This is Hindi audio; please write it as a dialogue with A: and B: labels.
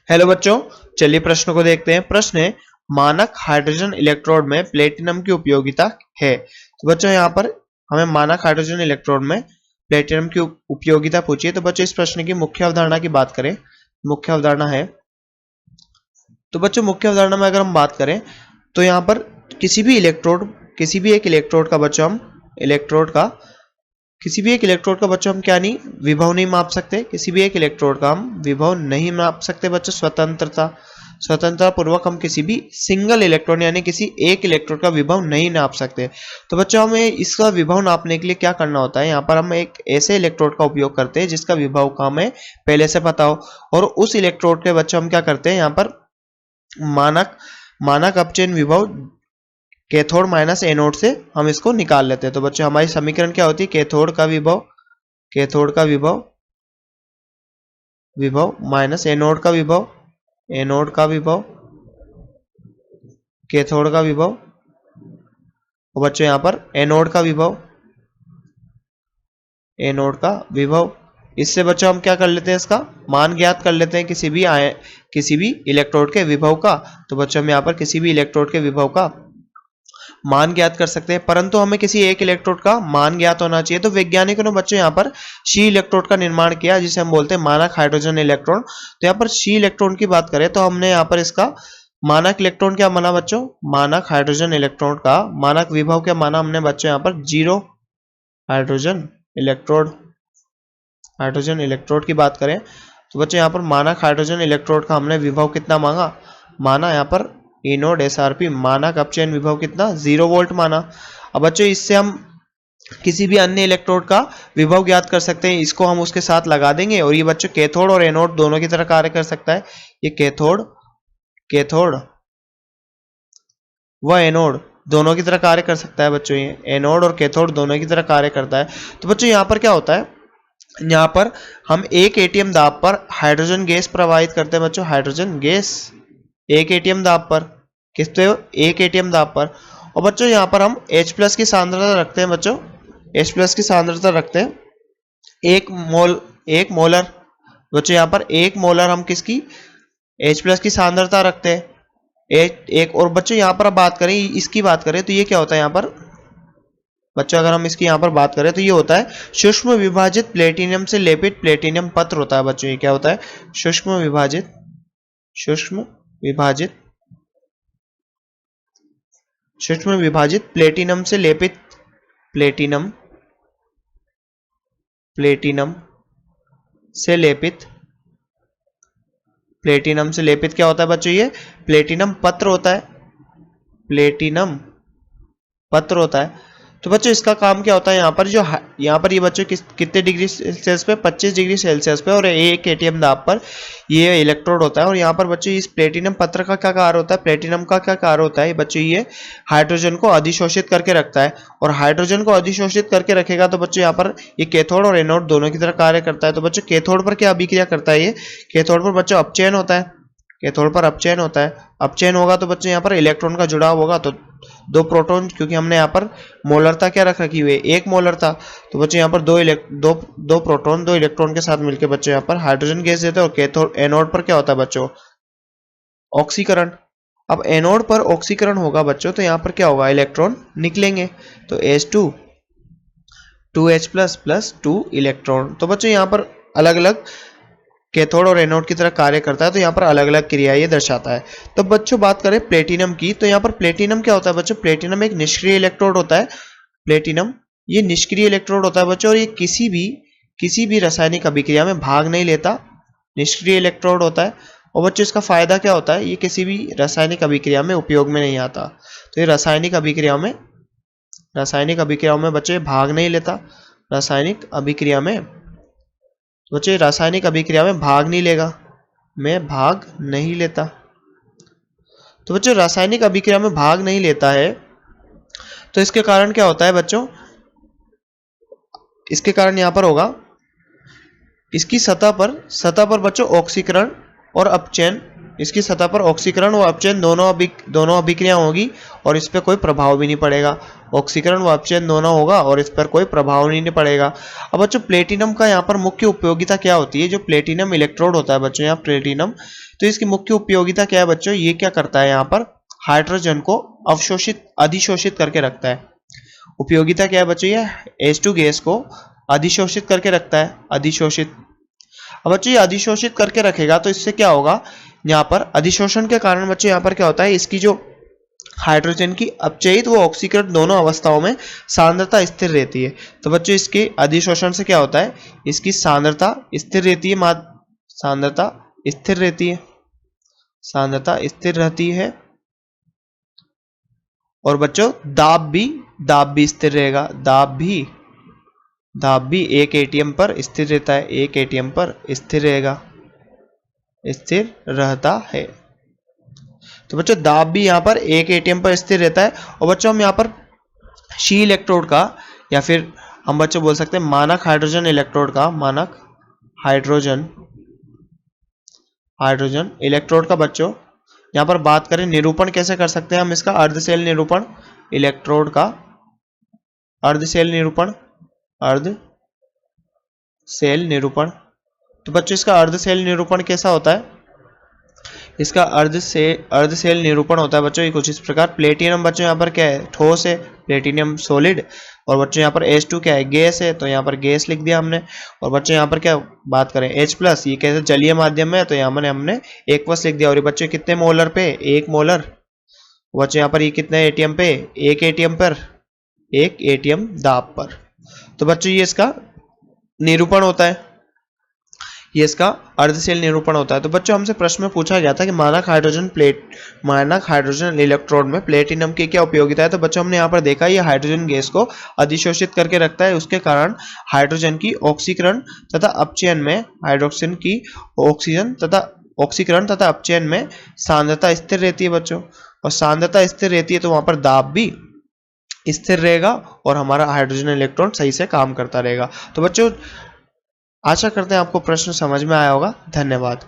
A: हेलो बच्चों, चलिए प्रश्न को देखते हैं। प्रश्न है, मानक हाइड्रोजन इलेक्ट्रोड में प्लेटिनम की उपयोगिता है। तो बच्चों यहाँ पर हमें मानक हाइड्रोजन इलेक्ट्रोड में प्लेटिनम की उपयोगिता पूछी है। तो बच्चों इस प्रश्न की मुख्य अवधारणा की बात करें, मुख्य अवधारणा है, तो बच्चों मुख्य अवधारणा में अगर हम बात करें तो यहाँ पर किसी भी एक इलेक्ट्रोड का बच्चों हम क्या नहीं, विभव नहीं माप सकते। किसी भी एक इलेक्ट्रोड का हम विभव नहीं माप सकते बच्चों। स्वतंत्रता पूर्वक हम किसी भी सिंगल इलेक्ट्रॉन यानी किसी एक इलेक्ट्रोड का विभव नहीं नाप सकते। तो बच्चों हमें इसका विभव नापने के लिए क्या करना होता है, यहाँ पर हम एक ऐसे इलेक्ट्रोड का उपयोग करते हैं जिसका विभव का हमें पहले से पता हो, और उस इलेक्ट्रोड के बच्चों हम क्या करते हैं, यहाँ पर मानक अपचयन विभव कैथोड माइनस एनोड से हम इसको निकाल लेते हैं। तो बच्चों हमारी समीकरण क्या होती है, कैथोड का विभव माइनस एनोड का विभव कैथोड का विभव, और बच्चों यहाँ पर एनोड का विभव। इससे बच्चों हम क्या कर लेते हैं, इसका मान ज्ञात कर लेते हैं किसी भी इलेक्ट्रोड के विभव का। तो बच्चों हम यहाँ पर किसी भी इलेक्ट्रोड के विभव का मान ज्ञात कर सकते हैं, परंतु हमें किसी एक इलेक्ट्रोड का मान ज्ञात होना चाहिए। तो वैज्ञानिकों ने बच्चों यहाँ पर शी इलेक्ट्रोड का निर्माण किया, जिसे हम बोलते हैं मानक हाइड्रोजन इलेक्ट्रॉन। तो यहाँ पर शी इलेक्ट्रॉन की बात करें तो हमने यहाँ पर इसका मानक इलेक्ट्रॉन क्या माना बच्चों, मानक हाइड्रोजन इलेक्ट्रॉन का मानक विभव क्या माना हमने बच्चों, यहाँ पर 0 हाइड्रोजन इलेक्ट्रोड की बात करें तो बच्चों यहाँ पर मानक हाइड्रोजन इलेक्ट्रोड का हमने विभव कितना माना यहाँ पर ई नोड एसआरपी, मानक अपचयन विभव कितना 0 वोल्ट माना। अब बच्चों इससे हम किसी भी अन्य इलेक्ट्रोड का विभव ज्ञात कर सकते हैं। इसको हम उसके साथ लगा देंगे और ये बच्चों कैथोड और एनोड दोनों की तरह कार्य कर सकता है। ये कैथोड व एनोड दोनों की तरह कार्य कर सकता है बच्चों। ये एनोड और कैथोड दोनों की तरह कार्य करता है। तो बच्चों यहाँ पर क्या होता है, यहाँ पर हम 1 एटीएम दाब पर हाइड्रोजन गैस प्रवाहित करते हैं बच्चों। हाइड्रोजन गैस 1 एटीएम दाब पर, किस पे 1 एटीएम दाब पर। और बच्चों यहाँ पर हम H+ की सांद्रता रखते हैं बच्चों, H+ की सांद्रता रखते हैं 1 मोलर। बच्चों यहाँ पर 1 मोलर हम किसकी H+ की सांद्रता रखते हैं एक। और बच्चों यहाँ पर इसकी बात करें तो ये क्या होता है यहाँ पर बच्चों, अगर हम इसकी यहाँ पर बात करें तो ये होता है सूक्ष्म विभाजित प्लेटिनियम से लेपित प्लेटिनियम पत्र होता है बच्चों। ये क्या होता है, सूक्ष्म विभाजित प्लेटिनम से लेपित प्लेटिनम से लेपित क्या होता है बच्चों, ये प्लेटिनम पत्र होता है। तो बच्चों इसका काम क्या होता है, यहाँ पर ये बच्चों कितने डिग्री सेल्सियस पे, 25 डिग्री सेल्सियस पे और 1 एटीएम दाब पर ये इलेक्ट्रोड होता है। और यहाँ पर बच्चों इस प्लेटिनम पत्र का क्या कार्य होता है, प्लेटिनम का क्या कार्य होता है बच्चों, ये हाइड्रोजन को अधिशोषित करके रखता है। और हाइड्रोजन को अधिशोषित करके रखेगा तो बच्चों यहाँ पर ये कैथोड और एनोड दोनों की तरह कार्य करता है। तो बच्चों कैथोड पर क्या अभिक्रिया करता है, ये कैथोड पर बच्चों अपचयन होता है। अपचयन होगा तो बच्चों यहाँ पर इलेक्ट्रॉन का जुड़ाव होगा। तो 2 प्रोटॉन, क्योंकि हमने यहाँ पर मोलरता क्या रखी हुई है, 1 मोलरता। तो बच्चों यहाँ पर दो प्रोटॉन 2 इलेक्ट्रॉन के साथ मिलकर बच्चों यहाँ पर हाइड्रोजन गैस देते हैं। और कैथोड एनोड पर क्या होता है बच्चों, ऑक्सीकरण। अब एनोड पर ऑक्सीकरण होगा बच्चों तो यहाँ पर क्या होगा, इलेक्ट्रॉन निकलेंगे। तो H2 2H+ प्लस 2 इलेक्ट्रॉन। तो बच्चों यहाँ पर अलग अलग कैथोड और एनोड की तरह कार्य करता है। तो यहाँ पर अलग अलग क्रिया ये दर्शाता है। तो बच्चों बात करें प्लेटिनम की, तो यहाँ पर प्लेटिनम क्या होता है बच्चों, प्लेटिनम एक निष्क्रिय इलेक्ट्रोड होता है। प्लेटिनम ये निष्क्रिय इलेक्ट्रोड होता है बच्चों, और ये किसी भी रासायनिक अभिक्रिया में भाग नहीं लेता, निष्क्रिय इलेक्ट्रोड होता है। और बच्चों इसका फायदा क्या होता है, ये किसी भी रासायनिक अभिक्रिया में उपयोग में नहीं आता। तो ये रासायनिक अभिक्रिया में बच्चे भाग नहीं लेता, रासायनिक अभिक्रिया में भाग नहीं लेता। तो बच्चों रासायनिक अभिक्रिया में भाग नहीं लेता है, तो इसके कारण क्या होता है बच्चों, इसके कारण यहाँ पर होगा इसकी सतह पर बच्चों ऑक्सीकरण और अपचयन, इसकी सतह पर ऑक्सीकरण और अपचयन दोनों अभिक्रिया होगी और इस पर कोई प्रभाव भी नहीं पड़ेगा। ऑक्सीकरण व अपचयन दोनों होगा और इस पर कोई प्रभाव नहीं पड़ेगा। अब बच्चों प्लेटिनम का यहाँ पर मुख्य उपयोगिता क्या होती है? जो प्लेटिनम इलेक्ट्रोड होता है बच्चों, यहाँ प्लेटिनम, तो इसकी मुख्य उपयोगिता क्या है बच्चों? ये क्या करता है? यहाँ पर हाइड्रोजन को अधिशोषित करके रखता है। उपयोगिता क्या है बच्चों? ये H2 गैस को अधिशोषित करके रखता है, अधिशोषित। अब बच्चों ये अधिशोषित करके रखेगा तो इससे क्या होगा? यहाँ पर अधिशोषण के कारण बच्चों यहाँ पर क्या होता है? इसकी जो हाइड्रोजन की अपचयित व ऑक्सीकृत दोनों अवस्थाओं में सांद्रता स्थिर रहती है। तो बच्चों इसके अधिशोषण से क्या होता है? इसकी सांद्रता स्थिर रहती है, सांद्रता स्थिर रहती है, सांद्रता स्थिर रहती है। और बच्चों दाब भी स्थिर रहेगा, दाब भी 1 एटीएम पर स्थिर रहता है, 1 एटीएम पर स्थिर रहेगा, स्थिर रहता है। तो बच्चों दाब भी यहाँ पर 1 एटीएम पर स्थिर रहता है। और बच्चों हम यहाँ पर शी इलेक्ट्रोड का, या फिर हम बच्चों बोल सकते हैं मानक हाइड्रोजन इलेक्ट्रोड का, मानक हाइड्रोजन इलेक्ट्रोड का बच्चों यहाँ पर बात करें, निरूपण कैसे कर सकते हैं हम इसका? अर्धसेल निरूपण इलेक्ट्रोड का, अर्धसेल निरूपण। तो बच्चों इसका अर्धसेल निरूपण कैसा होता है? इसका अर्धसेल निरूपण होता है बच्चों ये कुछ इस प्रकार। प्लेटिनम बच्चों यहाँ पर क्या है? ठोस है, प्लेटिनम सॉलिड। और बच्चों यहाँ पर H2 क्या है? गैस है, तो यहाँ पर गैस लिख दिया हमने। और बच्चों यहाँ पर क्या बात करें? H+, ये कैसे? जलीय माध्यम में, तो यहाँ पर हमने एक्वस लिख दिया। और ये बच्चों कितने मोलर पे? 1 मोलर। बच्चों यहाँ पर ये कितने एटीएम पे? 1 एटीएम पर, 1 एटीएम दाब पर। तो बच्चों ये इसका निरूपण होता है, ये इसका अर्धसेल निरूपण होता है। तो बच्चों हमसे प्रश्न में पूछा गया था कि मानक हाइड्रोजन इलेक्ट्रोड में प्लेटिनम की क्या उपयोगिता है? तो बच्चों हमने यहाँ पर देखा ये हाइड्रोजन गैस को अधिशोषित करके रखता है, उसके कारण हाइड्रोजन की ऑक्सीकरण तथा अपचयन में, हाइड्रोजन की ऑक्सीकरण तथा अपचयन में सांद्रता स्थिर रहती है बच्चों। और सांद्रता स्थिर रहती है तो वहां पर दाब भी स्थिर रहेगा और हमारा हाइड्रोजन इलेक्ट्रॉन सही से काम करता रहेगा। तो बच्चों आशा करते हैं आपको प्रश्न समझ में आया होगा। धन्यवाद।